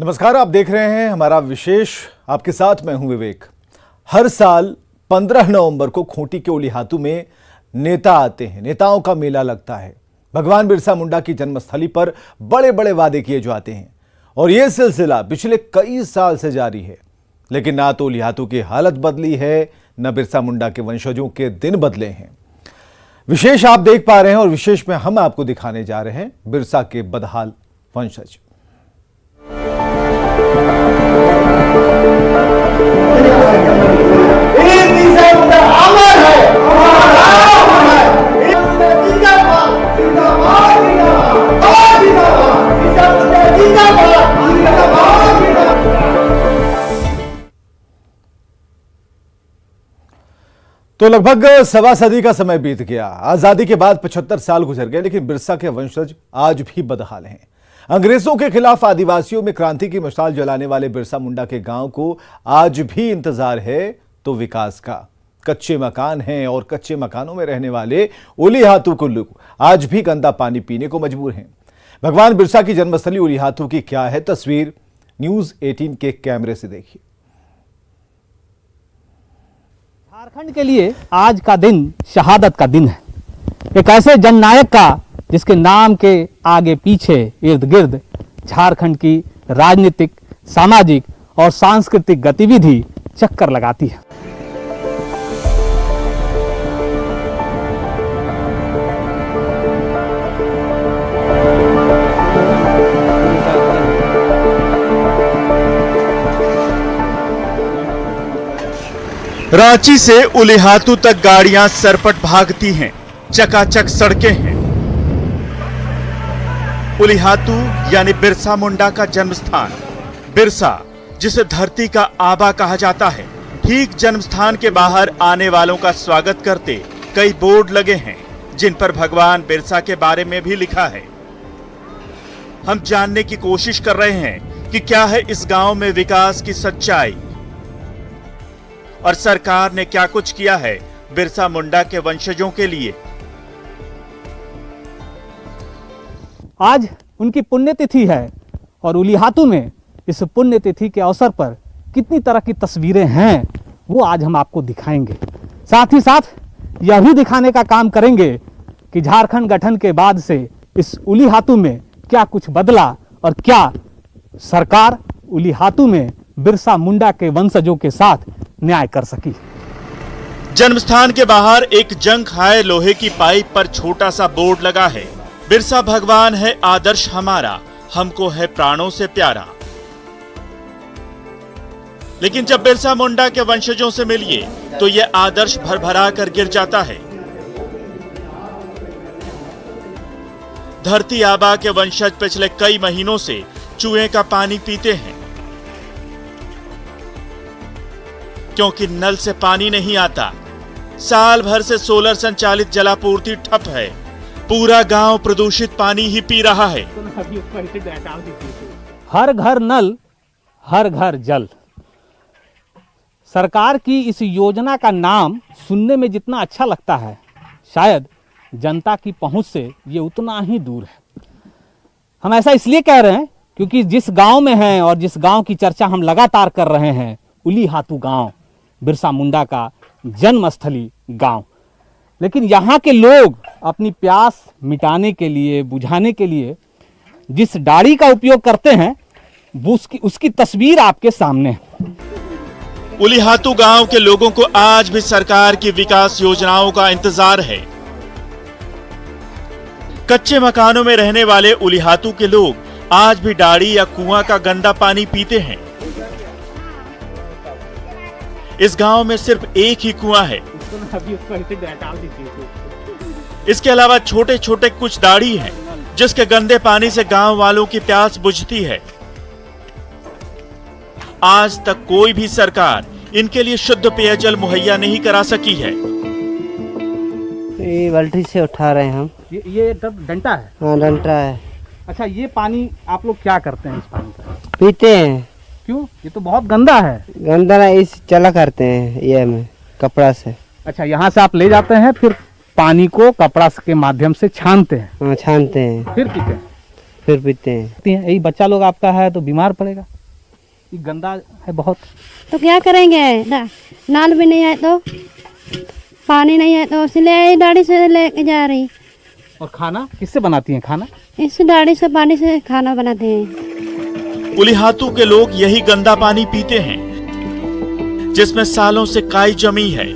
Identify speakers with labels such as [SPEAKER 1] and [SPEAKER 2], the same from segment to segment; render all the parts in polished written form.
[SPEAKER 1] नमस्कार, आप देख रहे हैं हमारा विशेष। आपके साथ मैं हूं विवेक। हर साल 15 नवंबर को खूंटी के उलीहातू में नेता आते हैं, नेताओं का मेला लगता है। भगवान बिरसा मुंडा की जन्मस्थली पर बड़े बड़े वादे किए जाते हैं और यह सिलसिला पिछले कई साल से जारी है। लेकिन ना तो उलीहातू की हालत बदली है, न बिरसा मुंडा के वंशजों के दिन बदले हैं। विशेष आप देख पा रहे हैं और विशेष में हम आपको दिखाने जा रहे हैं बिरसा के बदहाल वंशज। तो लगभग सवा सदी का समय बीत गया। आजादी के बाद 75 साल गुजर गए, लेकिन बिरसा के वंशज आज भी बदहाल हैं। अंग्रेजों के खिलाफ आदिवासियों में क्रांति की मशाल जलाने वाले बिरसा मुंडा के गांव को आज भी इंतजार है तो विकास का। कच्चे मकान हैं और कच्चे मकानों में रहने वाले उलीहातू के लोग आज भी गंदा पानी पीने को मजबूर हैं। भगवान बिरसा की जन्मस्थली उलीहातू की क्या है तस्वीर, न्यूज 18 के कैमरे से देखिए।
[SPEAKER 2] झारखंड के लिए आज का दिन शहादत का दिन है। एक ऐसे जननायक का जिसके नाम के आगे पीछे इर्द गिर्द झारखंड की राजनीतिक, सामाजिक और सांस्कृतिक गतिविधि चक्कर लगाती है।
[SPEAKER 3] रांची से उलीहातू तक गाड़ियां सरपट भागती हैं, चकाचक सड़कें हैं। उलीहातू यानी बिरसा मुंडा का जन्मस्थान। बिरसा, जिसे धरती का आबा कहा जाता है। ठीक जन्मस्थान के बाहर आने वालों का स्वागत करते कई बोर्ड लगे हैं जिन पर भगवान बिरसा के बारे में भी लिखा है। हम जानने की कोशिश कर रहे हैं कि क्या है इस गांव में विकास की सच्चाई और सरकार ने क्या कुछ किया है बिरसा मुंडा के वंशजों के लिए।
[SPEAKER 2] आज उनकी पुण्यतिथि है और उलीहातू में इस पुण्यतिथि के अवसर पर कितनी तरह की तस्वीरें हैं वो आज हम आपको दिखाएंगे। साथ ही साथ यह भी दिखाने का काम करेंगे कि झारखंड गठन के बाद से इस उलीहातू में क्या कुछ बदला और क्या सरकार उलीहातू में बिरसा मुंडा के वंशजों के साथ न्याय कर सकी।
[SPEAKER 3] जन्मस्थान के बाहर एक जंग खाए लोहे की पाइप पर छोटा सा बोर्ड लगा है, बिरसा भगवान है आदर्श हमारा, हमको है प्राणों से प्यारा। लेकिन जब बिरसा मुंडा के वंशजों से मिलिए तो यह आदर्श भरभरा कर गिर जाता है। धरती आबा के वंशज पिछले कई महीनों से चूहे का पानी पीते हैं क्योंकि नल से पानी नहीं आता। साल भर से सोलर संचालित जलापूर्ति ठप है। पूरा गांव प्रदूषित पानी ही पी रहा है।
[SPEAKER 2] हर घर नल, हर घर जल। सरकार की इस योजना का नाम सुनने में जितना अच्छा लगता है, शायद जनता की पहुंच से ये उतना ही दूर है। हम ऐसा इसलिए कह रहे हैं क्योंकि जिस गांव में हैं और जिस गांव की चर्चा हम लगातार कर रहे हैं, उलीहातू गांव, बिरसा मुंडा का जन्मस्थली गांव। लेकिन यहाँ के लोग अपनी प्यास मिटाने के लिए, बुझाने के लिए जिस डाड़ी का उपयोग करते हैं वो उसकी तस्वीर आपके सामने है।
[SPEAKER 3] उलीहातू गांव के लोगों को आज भी सरकार की विकास योजनाओं का इंतजार है। कच्चे मकानों में रहने वाले उलीहातू के लोग आज भी डाड़ी या कुआं का गंदा पानी पीते हैं। इस गांव में सिर्फ एक ही कुआं है। इसके अलावा छोटे छोटे कुछ दाढ़ी हैं जिसके गंदे पानी से गांव वालों की प्यास बुझती है। आज तक कोई भी सरकार इनके लिए शुद्ध पेयजल मुहैया नहीं करा सकी है।
[SPEAKER 4] ये बाल्टी से उठा रहे हैं हम।
[SPEAKER 2] ये डंटा है?
[SPEAKER 4] हाँ, डंटा है।
[SPEAKER 2] अच्छा, ये पानी आप लोग क्या करते हैं इस पानी का?
[SPEAKER 4] पीते हैं।
[SPEAKER 2] क्यों? ये तो बहुत गंदा है।
[SPEAKER 4] गंदा ना, इस चला करते हैं ये में कपड़ा से।
[SPEAKER 2] अच्छा, यहाँ से आप ले जाते हैं, फिर पानी को कपड़ा के माध्यम से छानते हैं?
[SPEAKER 4] हाँ, छानते हैं,
[SPEAKER 2] फिर पीते हैं?
[SPEAKER 4] फिर पीते हैं।
[SPEAKER 2] यही बच्चा लोग आपका है तो बीमार पड़ेगा। ये गंदा है बहुत।
[SPEAKER 5] तो क्या करेंगे, नाल भी नहीं है तो पानी नहीं है, तो इसलिए गाड़ी से लेके जा रही।
[SPEAKER 2] और खाना किससे बनाती हैं खाना?
[SPEAKER 5] इस गाड़ी से पानी से खाना बनाते हैं।
[SPEAKER 3] उलिहातू के लोग यही गंदा पानी पीते हैं जिसमें सालों से काई जमी है।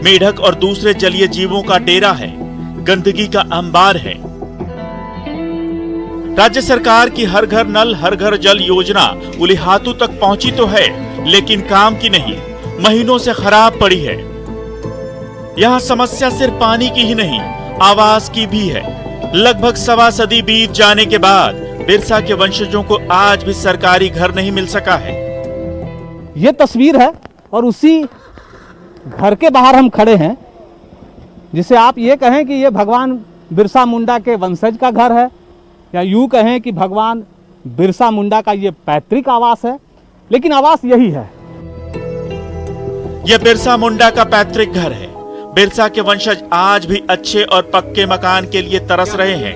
[SPEAKER 3] मेढक और दूसरे जलीय जीवों का डेरा है, गंदगी का अंबार है। राज्य सरकार की हर घर नल हर घर जल योजना उलिहातू तक पहुंची तो है, लेकिन काम की नहीं, महीनों से खराब पड़ी है। यहाँ समस्या सिर्फ पानी की ही नहीं, आवास की भी है। लगभग सवा सदी बीत जाने के बाद बिरसा के वंशजों को आज भी सरकारी घर नहीं मिल सका है।
[SPEAKER 2] ये तस्वीर है और उसी घर के बाहर हम खड़े हैं, जिसे आप ये कहें कि ये भगवान बिरसा मुंडा के वंशज का घर है, या यूं कहें कि भगवान बिरसा मुंडा का ये पैतृक आवास है, लेकिन आवास यही है।
[SPEAKER 3] यह बिरसा मुंडा का पैतृक घर है। बिरसा के वंशज आज भी अच्छे और पक्के मकान के लिए तरस रहे हैं।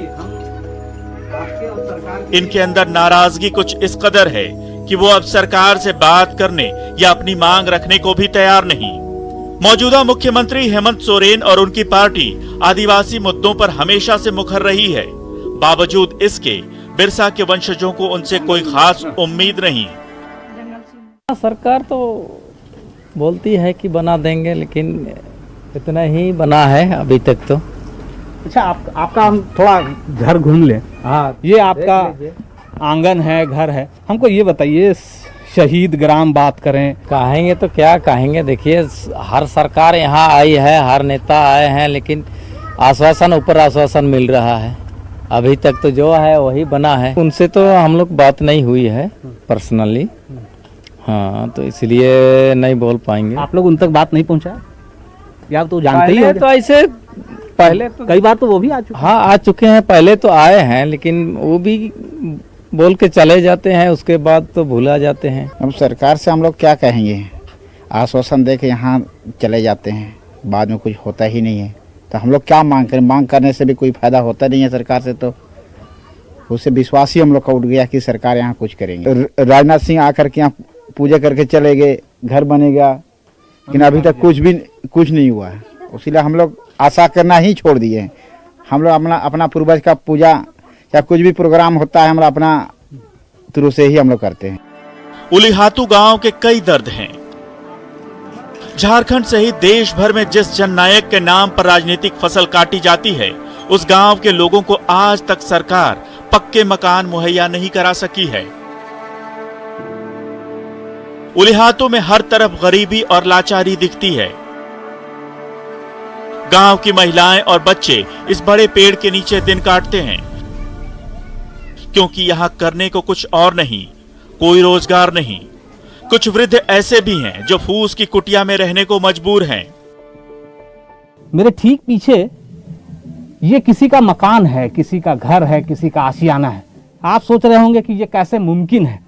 [SPEAKER 3] इनके अंदर नाराजगी कुछ इस कदर है कि वो अब सरकार से बात करने या अपनी मांग रखने को भी तैयार नहीं। मौजूदा मुख्यमंत्री हेमंत सोरेन और उनकी पार्टी आदिवासी मुद्दों पर हमेशा से मुखर रही है। बावजूद इसके बिरसा के वंशजों को उनसे कोई खास उम्मीद नहीं।
[SPEAKER 6] सरकार तो बोलती है कि बना देंगे, लेकिन इतना ही बना है अभी तक तो।
[SPEAKER 2] अच्छा, आपका हम थोड़ा घर घूम लें।
[SPEAKER 6] हाँ,
[SPEAKER 2] ये आपका आंगन है, घर है। हमको ये बताइए, शहीद ग्राम बात करें,
[SPEAKER 6] कहेंगे तो क्या कहेंगे। देखिए, हर सरकार यहाँ आई है, हर नेता आए हैं, लेकिन आश्वासन ऊपर आश्वासन मिल रहा है। अभी तक तो जो है वही बना है। उनसे तो हम लोग बात नहीं हुई है पर्सनली, हाँ, तो इसलिए नहीं बोल पाएंगे।
[SPEAKER 2] आप लोग उन तक बात नहीं पहुंचाए या तो जानते ही
[SPEAKER 6] पहले
[SPEAKER 2] होंगे।
[SPEAKER 6] तो ऐसे पहले तो
[SPEAKER 2] कई बार तो वो भी आ चुके।
[SPEAKER 6] हाँ, आ चुके हैं, पहले तो आए हैं, लेकिन वो भी बोल के चले जाते हैं, उसके बाद तो भूला जाते हैं।
[SPEAKER 7] अब सरकार से हम लोग क्या कहेंगे, आश्वासन दे के यहाँ चले जाते हैं, बाद में कुछ होता ही नहीं है। तो हम लोग क्या मांग करें, मांग करने से भी कोई फायदा होता नहीं है सरकार से। तो उससे विश्वास ही हम लोग का उठ गया कि सरकार यहाँ कुछ करेंगे। राजनाथ सिंह आकर के यहाँ पूजा करके चले गए, घर बनेगा, लेकिन अभी तक कुछ नहीं हुआ है। इसीलिए हम लोग आशा करना ही छोड़ दिए हैं। हम लोग अपना पूर्वज का पूजा या कुछ भी प्रोग्राम होता है, हम लोग अपना थ्रू से ही हम लोग करते हैं।
[SPEAKER 3] उलिहातू गांव के कई दर्द हैं। झारखंड सहित देश भर में जिस जननायक के नाम पर राजनीतिक फसल काटी जाती है, उस गांव के लोगों को आज तक सरकार पक्के मकान मुहैया नहीं करा सकी है। उलिहातू में हर तरफ गरीबी और लाचारी दिखती है। गांव की महिलाएं और बच्चे इस बड़े पेड़ के नीचे दिन काटते हैं, क्योंकि यहां करने को कुछ और नहीं, कोई रोजगार नहीं। कुछ वृद्ध ऐसे भी हैं जो फूस की कुटिया में रहने को मजबूर हैं।
[SPEAKER 2] मेरे ठीक पीछे ये किसी का मकान है, किसी का घर है, किसी का आशियाना है। आप सोच रहे होंगे कि ये कैसे मुमकिन है।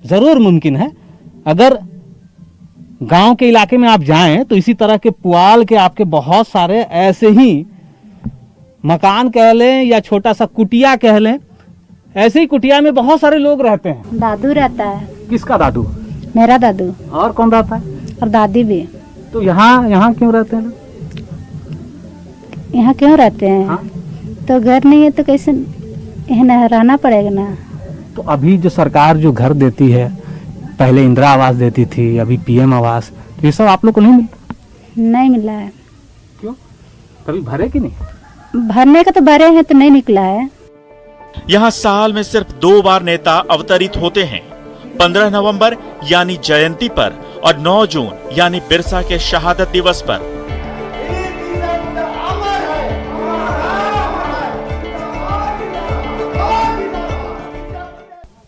[SPEAKER 2] जरूर मुमकिन है। अगर गांव के इलाके में आप जाएं तो इसी तरह के पुआल के आपके बहुत सारे ऐसे ही मकान कह लें या छोटा सा कुटिया कह लें, ऐसे ही कुटिया में बहुत सारे लोग रहते हैं।
[SPEAKER 5] दादू रहता है।
[SPEAKER 2] किसका दादू?
[SPEAKER 5] मेरा दादू।
[SPEAKER 2] और कौन रहता है?
[SPEAKER 5] और दादी भी।
[SPEAKER 2] तो यहाँ क्यों रहते हैं?
[SPEAKER 5] यहाँ क्यों रहते हैं?
[SPEAKER 2] हाँ?
[SPEAKER 5] तो घर नहीं है तो कैसे यहाँ रहना पड़ेगा ना।
[SPEAKER 2] तो अभी जो सरकार जो घर देती है, पहले इंदिरा आवास देती थी, अभी पीएम आवास, तो ये सब आप लोग को नहीं मिलता?
[SPEAKER 5] नहीं मिला है।
[SPEAKER 2] क्यों? कभी भरे कि नहीं?
[SPEAKER 5] भरने का तो भरे हैं, तो नहीं निकला है।
[SPEAKER 3] यहाँ साल में सिर्फ 2 बार नेता अवतरित होते हैं, 15 नवंबर यानी जयंती पर और 9 जून यानी बिरसा के शहादत दिवस पर।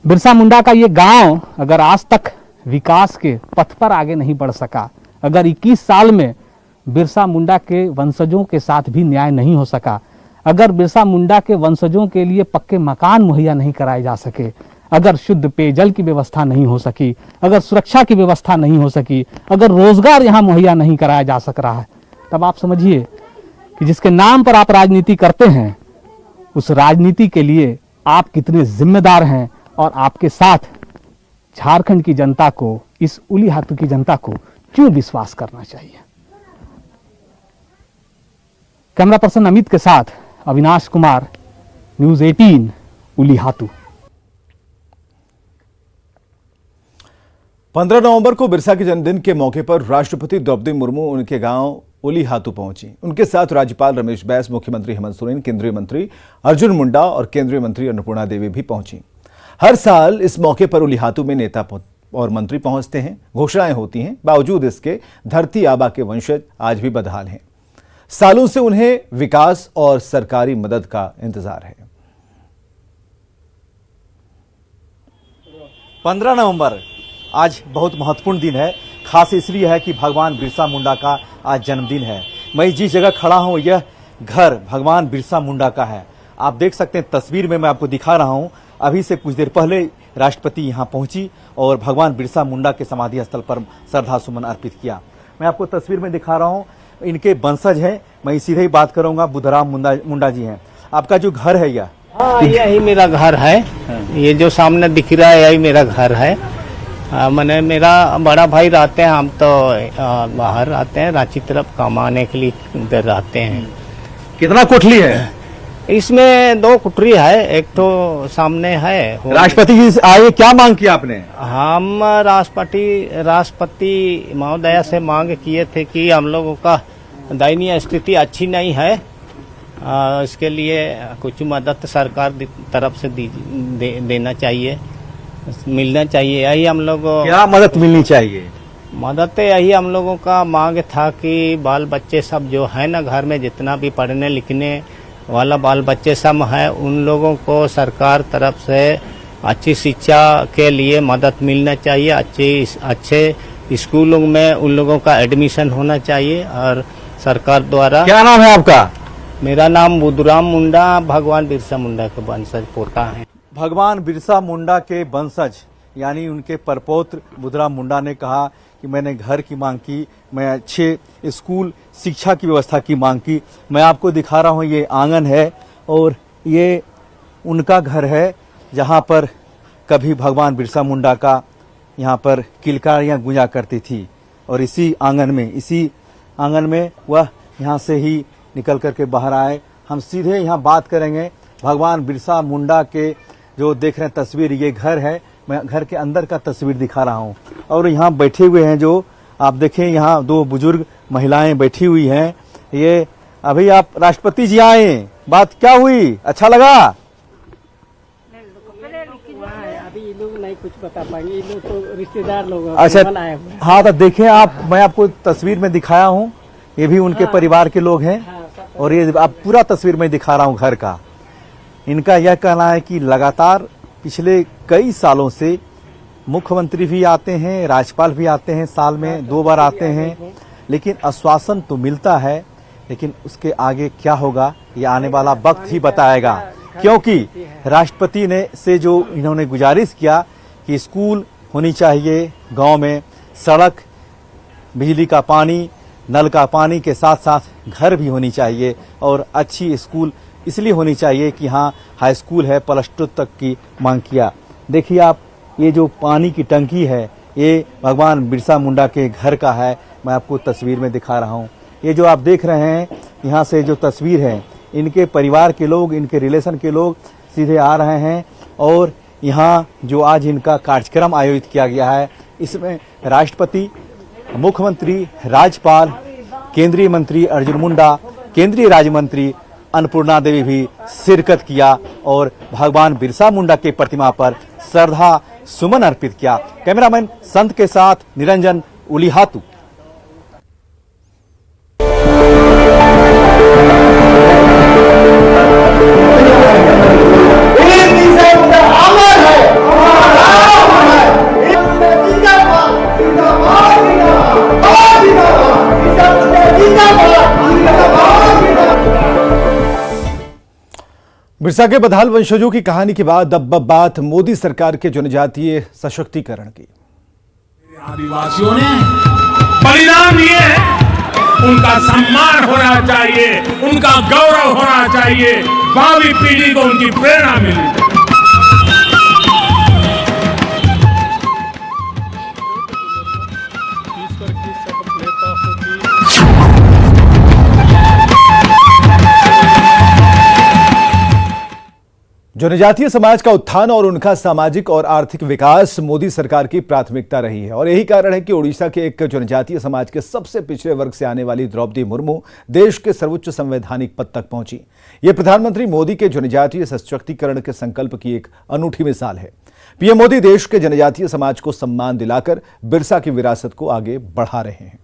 [SPEAKER 2] बिरसा मुंडा का ये गांव अगर आज तक विकास के पथ पर आगे नहीं बढ़ सका, अगर 21 साल में बिरसा मुंडा के वंशजों के साथ भी न्याय नहीं हो सका, अगर बिरसा मुंडा के वंशजों के लिए पक्के मकान मुहैया नहीं कराए जा सके, अगर शुद्ध पेयजल की व्यवस्था नहीं हो सकी, अगर सुरक्षा की व्यवस्था नहीं हो सकी, अगर रोजगार यहाँ मुहैया नहीं कराया जा सक रहा है, तब आप समझिए कि जिसके नाम पर आप राजनीति करते हैं, उस राजनीति के लिए आप कितने जिम्मेदार हैं और आपके साथ झारखंड की जनता को, इस उलीहातू की जनता को क्यों विश्वास करना चाहिए। कैमरा पर्सन अमित के साथ अविनाश कुमार, न्यूज़ 18 उलीहातू।
[SPEAKER 1] 15 नवंबर को बिरसा के जन्मदिन के मौके पर राष्ट्रपति द्रौपदी मुर्मू उनके गांव उलीहातू पहुंची। उनके साथ राज्यपाल रमेश बैस, मुख्यमंत्री हेमंत सोरेन, केंद्रीय मंत्री अर्जुन मुंडा और केंद्रीय मंत्री अन्नपूर्णा देवी भी पहुंची। हर साल इस मौके पर उलीहातू में नेता और मंत्री पहुंचते हैं, घोषणाएं होती हैं। बावजूद इसके धरती आबा के वंशज आज भी बदहाल हैं। सालों से उन्हें विकास और सरकारी मदद का इंतजार है।
[SPEAKER 8] 15 नवंबर आज बहुत महत्वपूर्ण दिन है। खास इसलिए है कि भगवान बिरसा मुंडा का आज जन्मदिन है। मैं जिस जगह खड़ा हूं यह घर भगवान बिरसा मुंडा का है। आप देख सकते हैं तस्वीर में मैं आपको दिखा रहा हूं। अभी से कुछ देर पहले राष्ट्रपति यहां पहुंची और भगवान बिरसा मुंडा के समाधि स्थल पर श्रद्धा सुमन अर्पित किया। मैं आपको तस्वीर में दिखा रहा हूं, इनके वंशज हैं। मैं सीधे ही बात करूंगा, बुद्धराम मुंडा जी हैं। आपका जो घर है यह?
[SPEAKER 9] हाँ, यही मेरा घर है। ये जो सामने दिख रहा है यही मेरा घर है। मैंने मेरा बड़ा भाई रहते हैं, हम तो बाहर आते हैं, रांची तरफ कमाने के लिए इधर रहते हैं।
[SPEAKER 8] कितना कोठली है
[SPEAKER 9] इसमें? 2 कुटरी है, एक तो सामने है।
[SPEAKER 8] राष्ट्रपति जी आए, क्या मांग किया आपने?
[SPEAKER 9] हम राष्ट्रपति महोदया से मांग किए थे कि हम लोगों का दयनीय स्थिति अच्छी नहीं है, इसके लिए कुछ मदद सरकार तरफ से देना चाहिए, मिलना चाहिए। यही हम लोग
[SPEAKER 8] क्या मदद मिलनी चाहिए?
[SPEAKER 9] मदद यही हम लोगों का मांग था कि बाल बच्चे सब जो है ना घर में, जितना भी पढ़ने लिखने वाला बाल बच्चे सब है, उन लोगों को सरकार तरफ से अच्छी शिक्षा के लिए मदद मिलना चाहिए। अच्छे स्कूलों में उन लोगों का एडमिशन होना चाहिए और सरकार द्वारा।
[SPEAKER 8] क्या नाम है आपका?
[SPEAKER 9] मेरा नाम बुद्धराम मुंडा, भगवान बिरसा मुंडा के वंशज पोता है।
[SPEAKER 8] भगवान बिरसा मुंडा के वंशज यानी उनके परपौत्र बुद्धराम मुंडा ने कहा कि मैंने घर की मांग की, मैं अच्छे स्कूल शिक्षा की व्यवस्था की मांग की। मैं आपको दिखा रहा हूँ, ये आंगन है और ये उनका घर है जहाँ पर कभी भगवान बिरसा मुंडा का यहाँ पर किलकारियाँ गूंजा करती थी। और इसी आंगन में वह यहाँ से ही निकल करके बाहर आए। हम सीधे यहाँ बात करेंगे। भगवान बिरसा मुंडा के जो देख रहे हैं तस्वीर, ये घर है। मैं घर के अंदर का तस्वीर दिखा रहा हूँ और यहाँ बैठे हुए हैं जो आप देखें, यहाँ 2 बुजुर्ग महिलाएं बैठी हुई हैं। ये अभी आप राष्ट्रपति जी आए, बात क्या हुई, अच्छा लगा?
[SPEAKER 10] अभी लोग नहीं कुछ बता पाएंगे, लोग तो रिश्तेदार लोग
[SPEAKER 8] अच्छा, हाँ तो देखें आप, मैं आपको तस्वीर में दिखाया हूँ, ये भी उनके परिवार के लोग हैं और ये आप पूरा तस्वीर में दिखा रहा हूँ घर का। इनका यह कहना है कि लगातार पिछले कई सालों से मुख्यमंत्री भी आते हैं, राज्यपाल भी आते हैं, साल में 2 बार आते हैं, लेकिन आश्वासन तो मिलता है, लेकिन उसके आगे क्या होगा ये आने वाला वक्त ही बताएगा। क्योंकि राष्ट्रपति ने से जो इन्होंने गुजारिश किया कि स्कूल होनी चाहिए गांव में, सड़क, बिजली का पानी, नल का पानी के साथ साथ घर भी होनी चाहिए और अच्छी स्कूल इसलिए होनी चाहिए कि हाँ हाई स्कूल है, +2 तक की मांग किया। देखिए आप, ये जो पानी की टंकी है ये भगवान बिरसा मुंडा के घर का है। मैं आपको तस्वीर में दिखा रहा हूँ। ये जो आप देख रहे हैं यहाँ से जो तस्वीर है, इनके परिवार के लोग, इनके रिलेशन के लोग सीधे आ रहे हैं और यहाँ जो आज इनका कार्यक्रम आयोजित किया गया है, इसमें राष्ट्रपति, मुख्यमंत्री, राज्यपाल, केंद्रीय मंत्री अर्जुन मुंडा, केंद्रीय राज्य मंत्री अन्नपूर्णा देवी भी शिरकत किया और भगवान बिरसा मुंडा के प्रतिमा पर श्रद्धा सुमन अर्पित किया। कैमरामैन संत के साथ निरंजन, उलीहातू।
[SPEAKER 1] बिरसा के बदहाल वंशजों की कहानी के बाद अब बात मोदी सरकार के जनजातीय सशक्तिकरण की।
[SPEAKER 11] आदिवासियों ने बलिदान दिए हैं, उनका सम्मान होना चाहिए, उनका गौरव होना चाहिए, भावी पीढ़ी को उनकी प्रेरणा मिलनी चाहिए।
[SPEAKER 1] जनजातीय समाज का उत्थान और उनका सामाजिक और आर्थिक विकास मोदी सरकार की प्राथमिकता रही है और यही कारण है कि ओडिशा के एक जनजातीय समाज के सबसे पिछड़े वर्ग से आने वाली द्रौपदी मुर्मू देश के सर्वोच्च संवैधानिक पद तक पहुंची। ये प्रधानमंत्री मोदी के जनजातीय सशक्तिकरण के संकल्प की एक अनूठी मिसाल है। पीएम मोदी देश के जनजातीय समाज को सम्मान दिलाकर बिरसा की विरासत को आगे बढ़ा रहे हैं।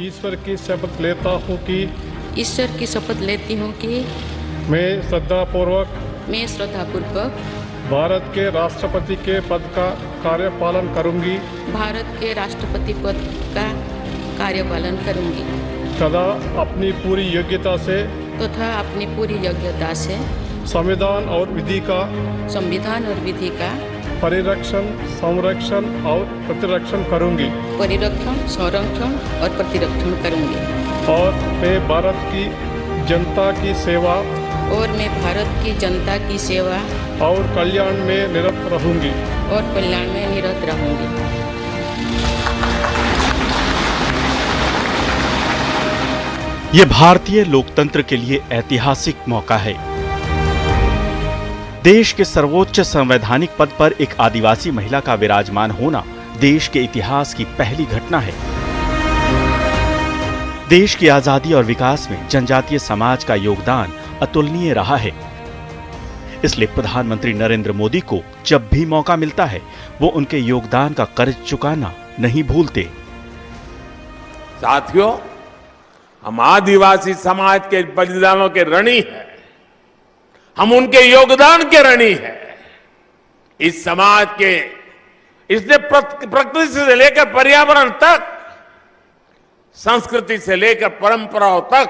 [SPEAKER 12] ईश्वर की शपथ लेता हूँ कि मैं श्रद्धापूर्वक भारत के राष्ट्रपति के पद का कार्यपालन करूंगी तथा अपनी पूरी योग्यता से संविधान और विधि का परिरक्षण, संरक्षण और प्रतिरक्षण करूंगी और मैं भारत की जनता की सेवा और कल्याण में निरत रहूंगी।
[SPEAKER 3] ये भारतीय लोकतंत्र के लिए ऐतिहासिक मौका है। देश के सर्वोच्च संवैधानिक पद पर एक आदिवासी महिला का विराजमान होना देश के इतिहास की पहली घटना है। देश की आजादी और विकास में जनजातीय समाज का योगदान अतुलनीय रहा है। इसलिए प्रधानमंत्री नरेंद्र मोदी को जब भी मौका मिलता है वो उनके योगदान का कर्ज चुकाना नहीं भूलते।
[SPEAKER 11] साथियों, हम आदिवासी समाज के बलिदानों के ऋणी हैं, हम उनके योगदान के ऋणी हैं। इस समाज के इसने प्रकृति से लेकर पर्यावरण तक, संस्कृति से लेकर परंपराओं तक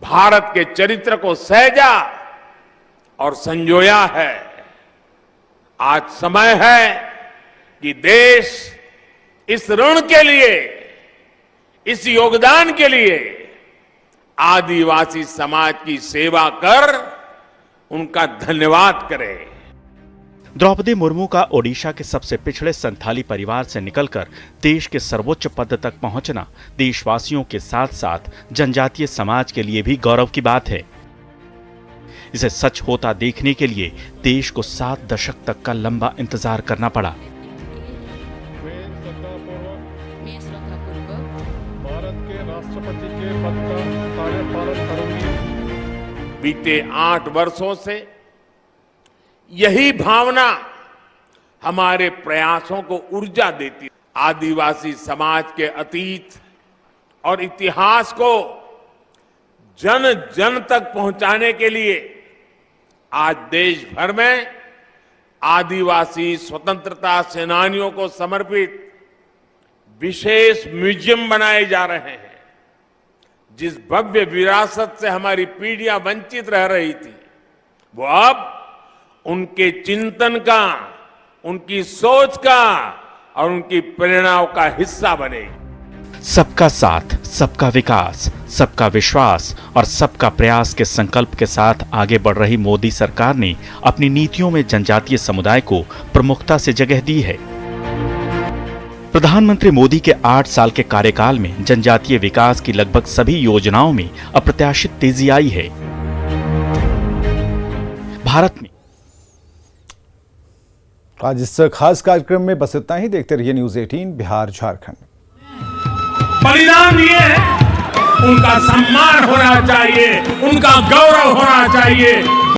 [SPEAKER 11] भारत के चरित्र को सहेजा और संजोया है। आज समय है कि देश इस ऋण के लिए, इस योगदान के लिए आदिवासी समाज की सेवा कर उनका धन्यवाद करें।
[SPEAKER 3] द्रौपदी मुर्मू का ओडिशा के सबसे पिछड़े संथाली परिवार से निकलकर देश के सर्वोच्च पद तक पहुंचना देशवासियों के साथ साथ जनजातीय समाज के लिए भी गौरव की बात है। इसे सच होता देखने के लिए देश को 7 दशक तक का लंबा इंतजार करना पड़ा।
[SPEAKER 12] भारत के राष्ट्रपति के पद का कार्यपालन करूंगी।
[SPEAKER 11] बीते 8 वर्षों से यही भावना हमारे प्रयासों को ऊर्जा देती। आदिवासी समाज के अतीत और इतिहास को जन जन तक पहुंचाने के लिए आज देश भर में आदिवासी स्वतंत्रता सेनानियों को समर्पित विशेष म्यूजियम बनाए जा रहे हैं। जिस भव्य विरासत से हमारी पीढ़ियां वंचित रह रही थी, वो अब उनके चिंतन का, उनकी सोच का और उनकी प्रेरणाओं का हिस्सा बनेगी।
[SPEAKER 3] सबका साथ, सबका विकास, सबका विश्वास और सबका प्रयास के संकल्प के साथ आगे बढ़ रही मोदी सरकार ने अपनी नीतियों में जनजातीय समुदाय को प्रमुखता से जगह दी है। प्रधानमंत्री मोदी के 8 साल के कार्यकाल में जनजातीय विकास की लगभग सभी योजनाओं में अप्रत्याशित तेजी आई है। भारत में
[SPEAKER 1] आज इस खास कार्यक्रम में बस इतना ही। देखते रहिए न्यूज़ 18 बिहार झारखंड।
[SPEAKER 11] बलिदान दिए हैं, उनका सम्मान होना चाहिए, उनका गौरव होना चाहिए।